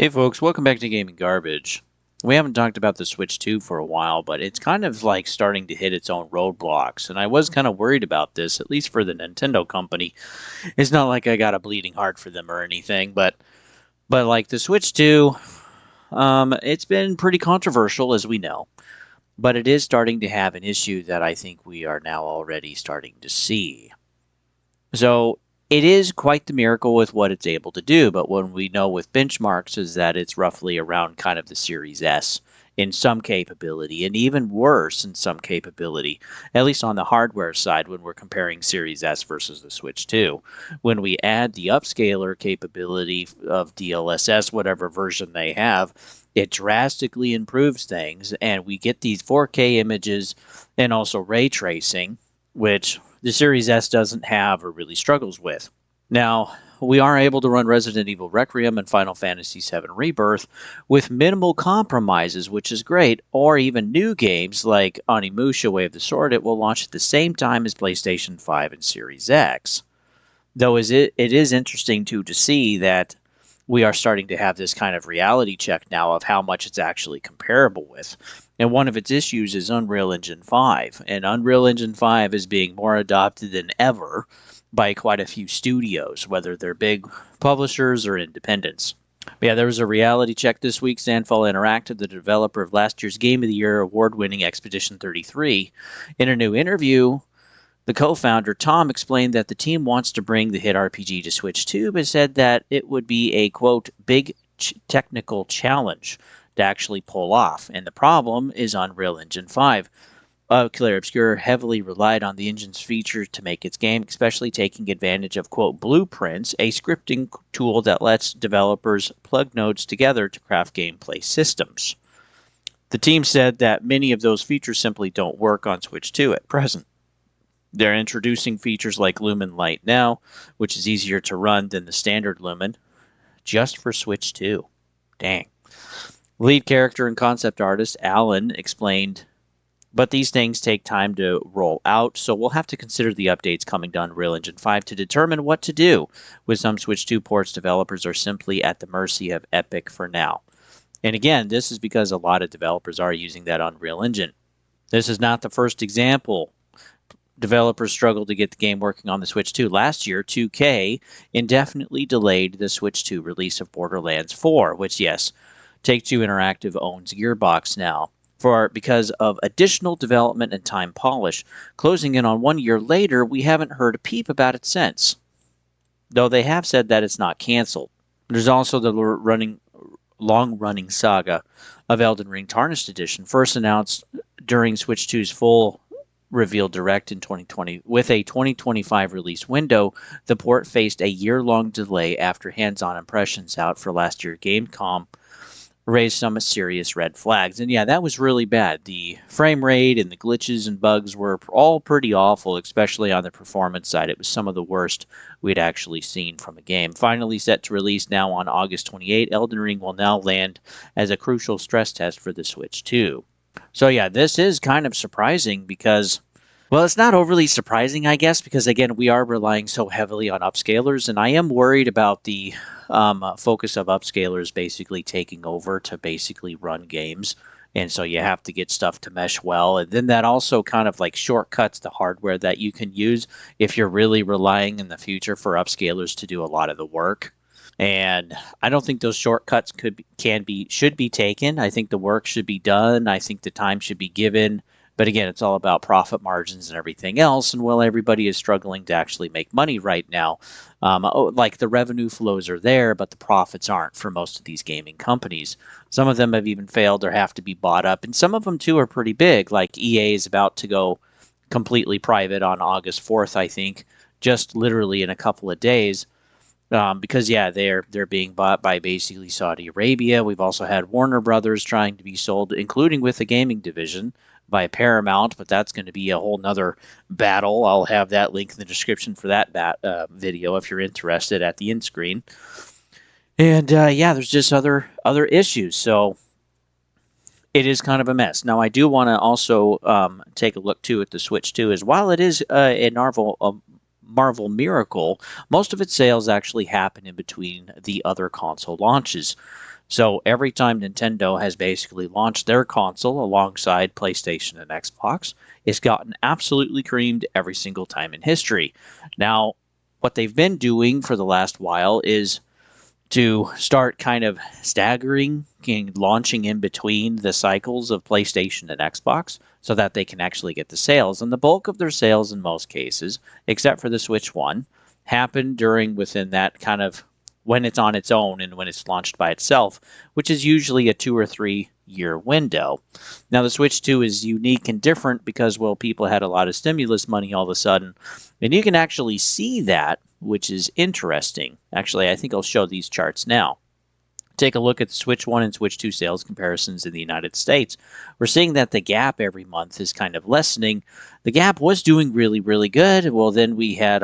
Hey folks, welcome back to Gaming Garbage. We haven't talked about the Switch 2 for a while, but it's kind of like starting to hit its own roadblocks, and I was kind of worried about this, at least for the Nintendo company. It's not like I got a bleeding heart for them or anything, but like the Switch 2, it's been pretty controversial as we know, but it is starting to have an issue that I think we are now already starting to see. So it is quite the miracle with what it's able to do, but what we know with benchmarks is that it's roughly around kind of the Series S in some capability, and even worse in some capability, at least on the hardware side when we're comparing Series S versus the Switch 2. When we add the upscaler capability of DLSS, whatever version they have, it drastically improves things, and we get these 4K images and also ray tracing, which the Series S doesn't have or really struggles with. Now, we are able to run Resident Evil Requiem and Final Fantasy VII Rebirth with minimal compromises, which is great, or even new games like Onimusha Way of the Sword. It will launch at the same time as PlayStation 5 and Series X. Though it is interesting to see that we are starting to have this kind of reality check now of how much it's actually comparable with. And one of its issues is Unreal Engine 5. And Unreal Engine 5 is being more adopted than ever by quite a few studios, whether they're big publishers or independents. But yeah, there was a reality check this week. Sandfall Interactive, the developer of last year's Game of the Year award-winning Expedition 33, in a new interview, the co-founder, Tom, explained that the team wants to bring the hit RPG to Switch 2, but said that it would be a, quote, big technical challenge to actually pull off. And the problem is Unreal Engine 5. Claire Obscure heavily relied on the engine's features to make its game, especially taking advantage of, quote, Blueprints, a scripting tool that lets developers plug nodes together to craft gameplay systems. The team said that many of those features simply don't work on Switch 2 at present. They're introducing features like Lumen Light now, which is easier to run than the standard Lumen, just for Switch 2. Dang. Lead character and concept artist Alan explained, but these things take time to roll out, so we'll have to consider the updates coming to Unreal Engine 5 to determine what to do. With some Switch 2 ports, developers are simply at the mercy of Epic for now. And again, this is because a lot of developers are using that Unreal Engine. This is not the first example. Developers struggled to get the game working on the Switch 2. Last year, 2K indefinitely delayed the Switch 2 release of Borderlands 4, which, yes, Take-Two Interactive owns Gearbox now, because of additional development and time polish. Closing in on 1 year later, we haven't heard a peep about it since, though they have said that it's not canceled. There's also the long-running saga of Elden Ring Tarnished Edition, first announced during Switch 2's full reveal direct in 2020. With a 2025 release window, the port faced a year-long delay after hands-on impressions out for last year's Gamescom raised some serious red flags. And yeah, that was really bad. The frame rate and the glitches and bugs were all pretty awful, especially on the performance side. It was some of the worst we'd actually seen from a game. Finally set to release now on August 28, Elden Ring will now land as a crucial stress test for the Switch 2. So yeah, this is kind of surprising because, well, it's not overly surprising, I guess, because again, we are relying so heavily on upscalers, and I am worried about the focus of upscalers basically taking over to basically run games. And so you have to get stuff to mesh well. And then that also kind of like shortcuts the hardware that you can use if you're really relying in the future for upscalers to do a lot of the work. And I don't think those shortcuts should be taken. I think the work should be done. I think the time should be given. But again, it's all about profit margins and everything else. And while everybody is struggling to actually make money right now, like the revenue flows are there, but the profits aren't for most of these gaming companies. Some of them have even failed or have to be bought up. And some of them, too, are pretty big. Like EA is about to go completely private on August 4th, I think, just literally in a couple of days. Because yeah, they're being bought by basically Saudi Arabia. We've also had Warner Brothers trying to be sold, including with the gaming division, by Paramount, but that's going to be a whole nother battle. I'll have that link in the description for that video if you're interested at the end screen. And yeah, there's just other issues. So it is kind of a mess. Now, I do want to also take a look too at the Switch 2, as while it is a Marvel miracle, most of its sales actually happen in between the other console launches. So every time Nintendo has basically launched their console alongside PlayStation and Xbox, it's gotten absolutely creamed every single time in history. Now, what they've been doing for the last while is to start kind of staggering and launching in between the cycles of PlayStation and Xbox so that they can actually get the sales. And the bulk of their sales in most cases, except for the Switch 1, happen during within that kind of when it's on its own and when it's launched by itself, which is usually a 2 or 3 year window. Now, the Switch 2 is unique and different because, well, people had a lot of stimulus money all of a sudden. And you can actually see that, which is interesting. Actually, I think I'll show these charts now. Take a look at the Switch 1 and Switch 2 sales comparisons in the United States. We're seeing that the gap every month is kind of lessening. The gap was doing really, really good. Well, then we had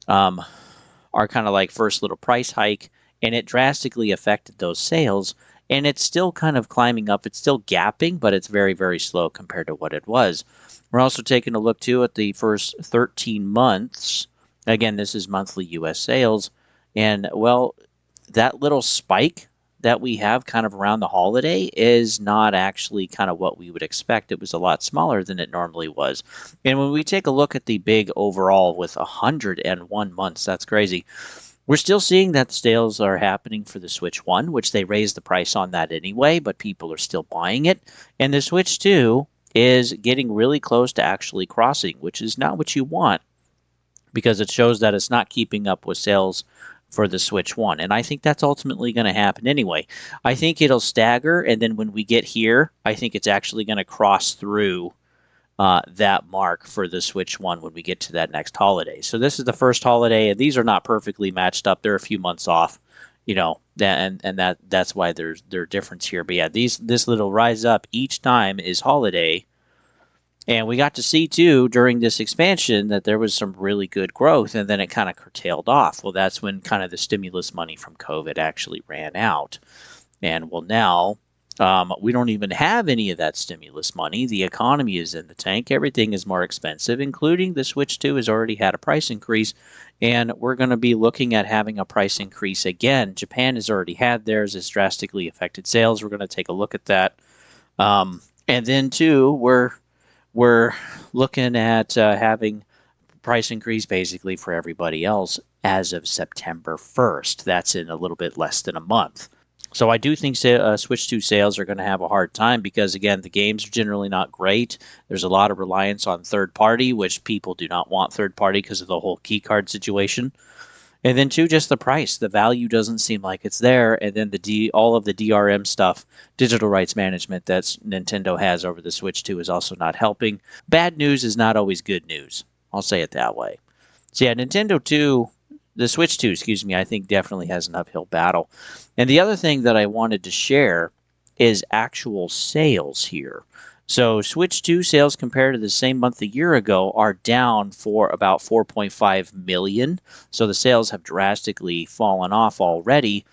um, our kind of like first little price hike, and it drastically affected those sales. And it's still kind of climbing up. It's still gapping, but it's very, very slow compared to what it was. We're also taking a look too at the first 13 months. Again, this is monthly US sales. And well, that little spike that we have kind of around the holiday is not actually kind of what we would expect. It was a lot smaller than it normally was. And when we take a look at the big overall with 101 months, that's crazy. We're still seeing that sales are happening for the Switch 1, which they raised the price on that anyway, but people are still buying it. And the Switch 2 is getting really close to actually crossing, which is not what you want because it shows that it's not keeping up with sales for the Switch 1. And I think that's ultimately going to happen anyway. I think it'll stagger, and then when we get here, I think it's actually going to cross through that mark for the Switch 1 when we get to that next holiday. So this is the first holiday, and these are not perfectly matched up. They're a few months off, that's why there's difference here. But yeah, this little rise up each time is holiday. And we got to see too during this expansion that there was some really good growth, and then it kind of curtailed off. Well, that's when kind of the stimulus money from COVID actually ran out. And well, now we don't even have any of that stimulus money. The economy is in the tank. Everything is more expensive, including the Switch 2 has already had a price increase. And we're going to be looking at having a price increase again. Japan has already had theirs. It's drastically affected sales. We're going to take a look at that. And then, too, we're looking at having price increase basically for everybody else as of September 1st. That's in a little bit less than a month. So I do think Switch 2 sales are going to have a hard time because, again, the games are generally not great. There's a lot of reliance on third party, which people do not want third party because of the whole keycard situation. And then two, just the price. The value doesn't seem like it's there. And then all of the DRM stuff, digital rights management that Nintendo has over the Switch 2 is also not helping. Bad news is not always good news. I'll say it that way. So yeah, the Switch 2, excuse me, I think definitely has an uphill battle. And the other thing that I wanted to share is actual sales here. So Switch 2 sales compared to the same month a year ago are down for about 4.5 million. So the sales have drastically fallen off already.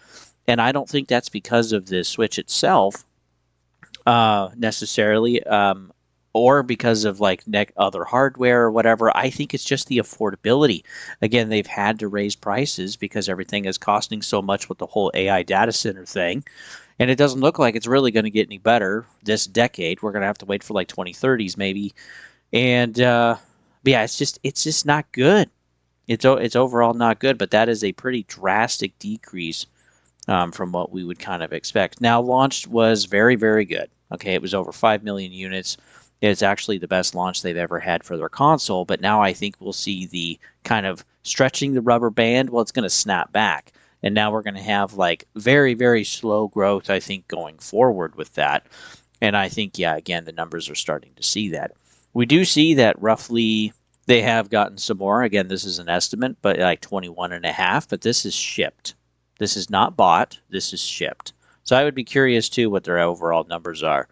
And I don't think that's because of the Switch itself necessarily, or because of like other hardware or whatever. I think it's just the affordability. Again, they've had to raise prices because everything is costing so much with the whole AI data center thing. And it doesn't look like it's really going to get any better this decade. We're going to have to wait for like 2030s maybe. And yeah, it's just not good. It's overall not good, but that is a pretty drastic decrease from what we would kind of expect. Now, launched was very, very good. Okay, it was over 5 million units. It's actually the best launch they've ever had for their console, but now I think we'll see the kind of stretching the rubber band. Well, it's going to snap back. And now we're going to have like very, very slow growth, I think, going forward with that. And I think, yeah, again, the numbers are starting to see that. We do see that roughly they have gotten some more. Again, this is an estimate, but like 21 and a half, but this is shipped. This is not bought. This is shipped. So I would be curious too what their overall numbers are.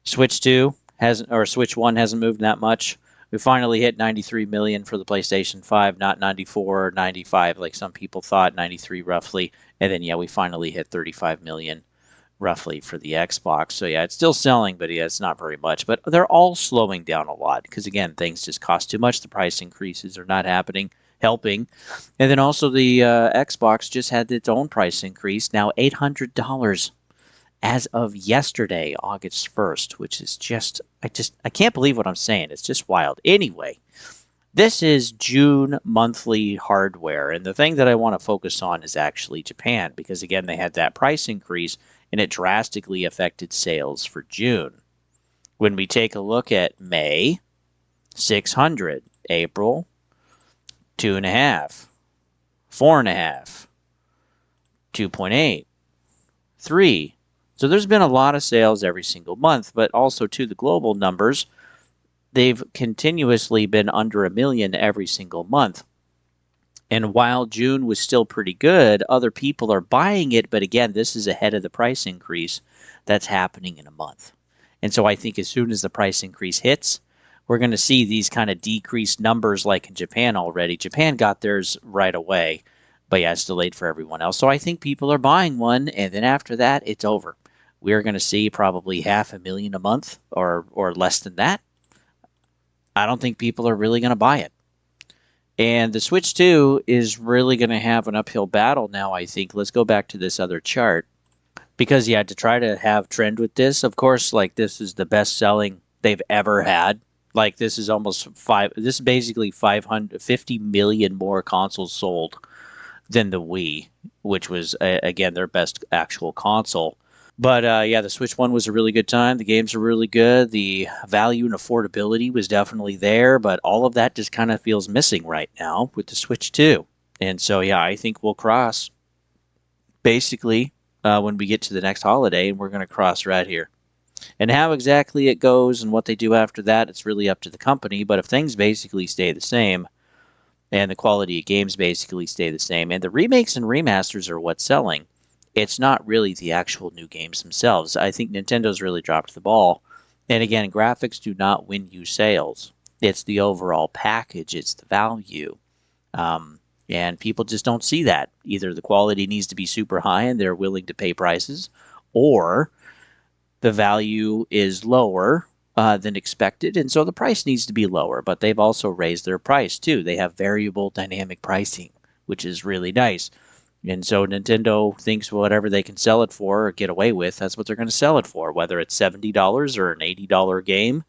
Switch 2 hasn't, or Switch 1 hasn't moved that much. We finally hit 93 million for the PlayStation 5, not 94 or 95 like some people thought, 93 roughly. And then, yeah, we finally hit 35 million roughly for the Xbox. So yeah, it's still selling, but yeah, it's not very much. But they're all slowing down a lot because again, things just cost too much. The price increases are not helping. And then also the Xbox just had its own price increase, now $800 as of yesterday, August 1st, which is I can't believe what I'm saying. It's just wild. Anyway, this is June monthly hardware, and the thing that I want to focus on is actually Japan because again, they had that price increase and it drastically affected sales for June. When we take a look at May, 600, April, 2.5, 4.5, 2.8, 3. So there's been a lot of sales every single month, but also to the global numbers, they've continuously been under a million every single month. And while June was still pretty good, other people are buying it. But again, this is ahead of the price increase that's happening in a month. And so I think as soon as the price increase hits, we're going to see these kind of decreased numbers like in Japan already. Japan got theirs right away, but yeah, it's delayed for everyone else. So I think people are buying one, and then after that, it's over. We're going to see probably 500,000 a month or less than that. I don't think people are really going to buy it. And the Switch 2 is really going to have an uphill battle now, I think. Let's go back to this other chart. Because, yeah, to try to have trend with this, of course, like this is the best selling they've ever had. Like this is this is basically 550 million more consoles sold than the Wii, which was, again, their best actual console. But yeah, the Switch 1 was a really good time. The games are really good. The value and affordability was definitely there, but all of that just kind of feels missing right now with the Switch 2. And so, yeah, I think we'll cross basically when we get to the next holiday, and we're going to cross right here. And how exactly it goes and what they do after that, it's really up to the company. But if things basically stay the same, and the quality of games basically stay the same, and the remakes and remasters are what's selling, it's not really the actual new games themselves. I think Nintendo's really dropped the ball. And again, graphics do not win you sales. It's the overall package, it's the value. And people just don't see that. Either the quality needs to be super high and they're willing to pay prices, or the value is lower than expected, and so the price needs to be lower. But they've also raised their price too. They have variable dynamic pricing, which is really nice. And so Nintendo thinks whatever they can sell it for or get away with, that's what they're going to sell it for, whether it's $70 or an $80 game,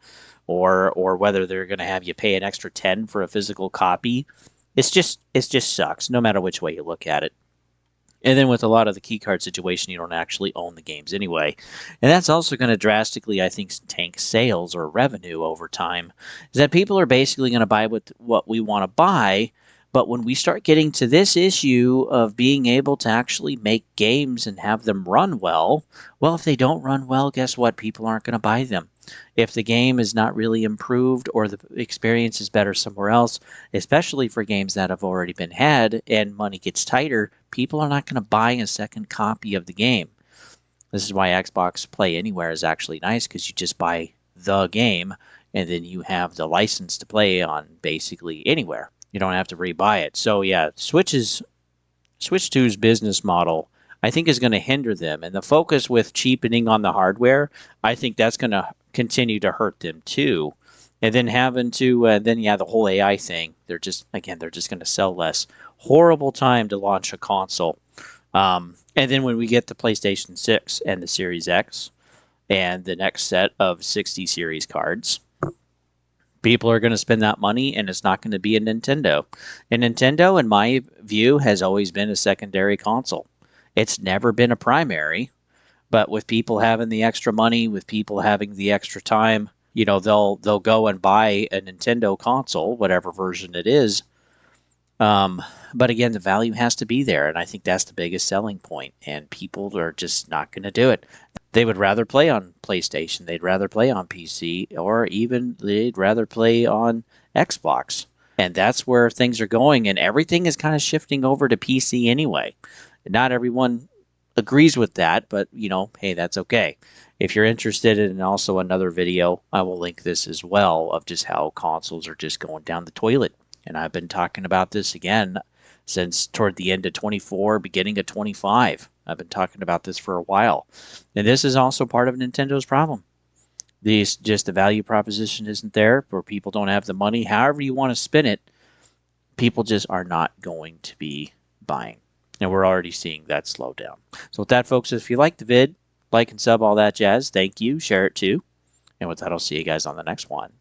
or whether they're going to have you pay an extra 10 for a physical copy. It just sucks, no matter which way you look at it. And then with a lot of the keycard situation, you don't actually own the games anyway. And that's also going to drastically, I think, tank sales or revenue over time. Is that people are basically going to buy what we want to buy, but when we start getting to this issue of being able to actually make games and have them run well, if they don't run well, guess what? People aren't going to buy them. If the game is not really improved or the experience is better somewhere else, especially for games that have already been had and money gets tighter, people are not going to buy a second copy of the game. This is why Xbox Play Anywhere is actually nice, because you just buy the game and then you have the license to play on basically anywhere. You don't have to rebuy it. So yeah, Switch 2's business model, I think, is going to hinder them. And the focus with cheapening on the hardware, I think that's going to continue to hurt them too. And then having to, the whole AI thing, they're just going to sell less. Horrible time to launch a console. And then when we get the PlayStation 6 and the Series X and the next set of 60 series cards, people are going to spend that money, and it's not going to be a Nintendo. And Nintendo, in my view, has always been a secondary console. It's never been a primary, but with people having the extra money, with people having the extra time, they'll go and buy a Nintendo console, whatever version it is. But again, the value has to be there, and I think that's the biggest selling point, and people are just not going to do it. They would rather play on PlayStation, they'd rather play on PC, or even they'd rather play on Xbox. And that's where things are going, and everything is kind of shifting over to PC anyway. Not everyone agrees with that, but hey, that's okay. If you're interested in also another video, I will link this as well, of just how consoles are just going down the toilet. And I've been talking about this again since toward the end of 24, beginning of 25. I've been talking about this for a while. And this is also part of Nintendo's problem. Just the value proposition isn't there, or people don't have the money. However you want to spin it, people just are not going to be buying. And we're already seeing that slow down. So with that, folks, if you like the vid, like and sub, all that jazz, thank you. Share it too. And with that, I'll see you guys on the next one.